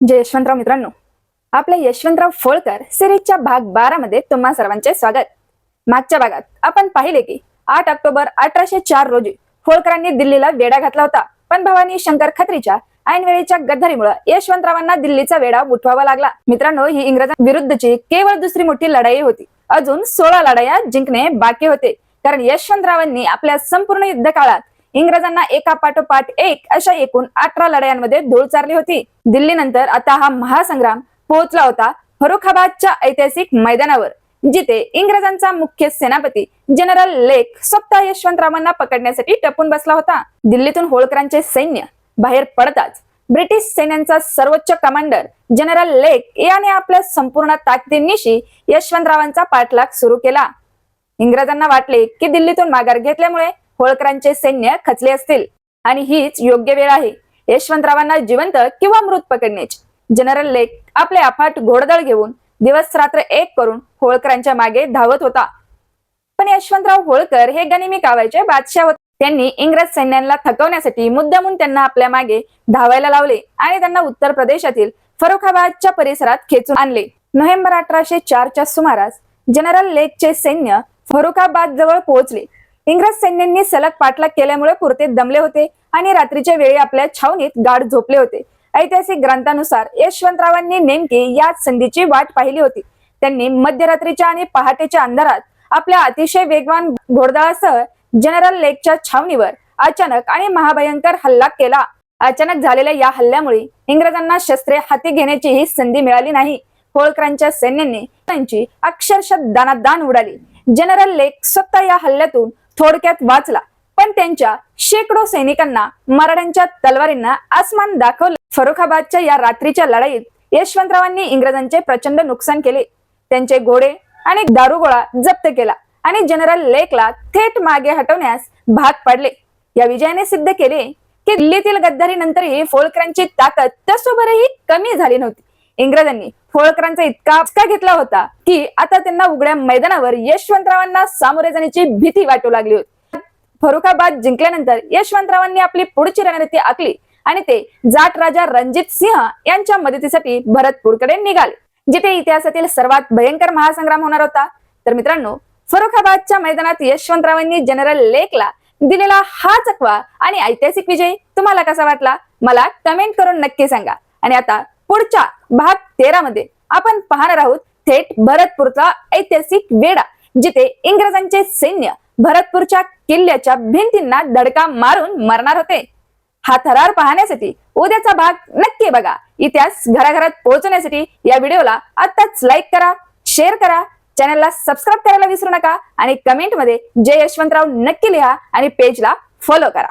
जय यशवंतराव मित्रांनो, आपल्या यशवंतराव होळकर सिरीजच्या भाग 12 मध्ये तुम्हा सर्वांचे स्वागत। मागच्या भागात आपण पाहिले की 8 ऑक्टोबर 1804 रोजी होळकरांनी दिल्लीला वेढा घातला होता, पण भवानी शंकर खत्रीच्या ऐनवेळीच्या गद्दारीमुळे यशवंतरावांना दिल्लीचा वेढा उठवावा लागला। मित्रांनो, ही इंग्रजांविरुद्धची केवळ दुसरी मोठी लढाई होती। अजून 16 लढाया जिंकणे बाकी होते, कारण यशवंतरावांनी आपल्या संपूर्ण युद्ध काळात इंग्रजांना एका पाठोपाठ एक अशा एकूण 18 लढायांमध्ये धूळ चारली होती। दिल्ली नंतर आता हा महासंग्राम पोहोचला होता फरुखाबादच्या ऐतिहासिक मैदानावर, जिथे इंग्रजांचा मुख्य सेनापती जनरल लेक स्वतः यशवंतरावांना पकडण्यासाठी टपून बसला होता। दिल्लीतून होळकरांचे सैन्य बाहेर पडताच ब्रिटिश सैन्याचा सर्वोच्च कमांडर जनरल लेक याने आपल्या संपूर्ण ताकदीनिशी यशवंतरावांचा पाठलाग सुरू केला। इंग्रजांना वाटले की दिल्लीतून माघार घेतल्यामुळे होळकरांचे सैन्य खचले असतील आणि हीच योग्य वेळ आहे यशवंतरावांना जिवंत किंवा मृत पकडण्याची। जनरल लेक आपले अफाट घोडदळ घेऊन दिवस रात्र एक करून होळकरांच्या मागे धावत होता। पण यशवंतराव होळकर हे गनिमी कावायचे बादशाह होते। त्यांनी इंग्रज सैन्याला थकवण्यासाठी मुद्दामून त्यांना आपल्या मागे धावायला लावले आणि त्यांना उत्तर प्रदेशातील फरुखाबादच्या परिसरात खेचून आणले। नोव्हेंबर 1804 च्या सुमारास जनरल लेकचे सैन्य फरुखाबाद जवळ पोहोचले। इंग्रज सैन्यांनी सलग पाठलाग केल्यामुळे पुरते दमले होते आणि रात्रीच्या वेळी आपल्या छावणीत गाढ झोपले होते। ऐतिहासिक ग्रंथानुसार यशवंतरावांनी नेमकी याच संधीची वाट पाहिली होती। त्यांनी मध्यरात्रीच्या आणि पहाटेच्या अंधारात आपल्या अतिशय वेगवान घोडदळासह जनरल लेकच्या छावणीवर अचानक आणि महाभयंकर हल्ला केला। अचानक झालेल्या या हल्ल्यामुळे इंग्रजांना शस्त्रे हाती घेण्याची ही संधी मिळाली नाही। होळकरांच्या सैन्याने त्यांची अक्षरशः दानादान उडाली। जनरल लेक स्वतः या हल्ल्यातून थोडक्यात वाचला, पण त्यांच्या शेकडो सैनिकांना मराठ्यांच्या तलवारींना आसमान दाखवलं। फरुखाबादच्या या रात्रीच्या लढाईत यशवंतरावांनी इंग्रजांचे प्रचंड नुकसान केले, त्यांचे घोडे आणि दारुगोळा जप्त केला आणि जनरल लेकला थेट मागे हटवण्यास भाग पाडले। या विजयाने सिद्ध केले की दिल्लीतील गद्दारीनंतरही होळकरांची ताकद तसोबरही कमी झाली नव्हती। इंग्रजांनी होळकरांचा इतका घेतला होता की आता त्यांना उघड्या मैदानावर यशवंतरावांना सामोरे जाण्याची भीती वाटू लागली होती। फरुखाबाद जिंकल्यानंतर यशवंतरावांनी आपली पुढची रणनीती आखली आणि ते जाट राजा रणजित सिंह यांच्या मदतीसाठी भरतपूरकडे निघाले, जिथे इतिहासातील सर्वात भयंकर महासंग्राम होणार होता। तर मित्रांनो, फरुखाबादच्या मैदानात यशवंतरावांनी जनरल लेकला दिलेला हा चकवा आणि ऐतिहासिक विजय तुम्हाला कसा वाटला मला कमेंट करून नक्की सांगा। आणि आता पुढच्या भाग 13 मध्ये आपण पाहणार आहोत थेट भरतपूरचा ऐतिहासिक वेढा, जिथे इंग्रजांचे सैन्य भरतपूरच्या किल्ल्याच्या भिंतींना धडका मारून मरणार होते। हा थरार पाहण्यासाठी उद्याचा भाग नक्की बघा। इतिहास घराघरात पोहोचण्यासाठी या व्हिडिओला आताच लाईक करा, शेअर करा, चॅनलला सबस्क्राईब करायला विसरू नका आणि कमेंट मध्ये जय यशवंतराव नक्की लिहा आणि पेजला फॉलो करा।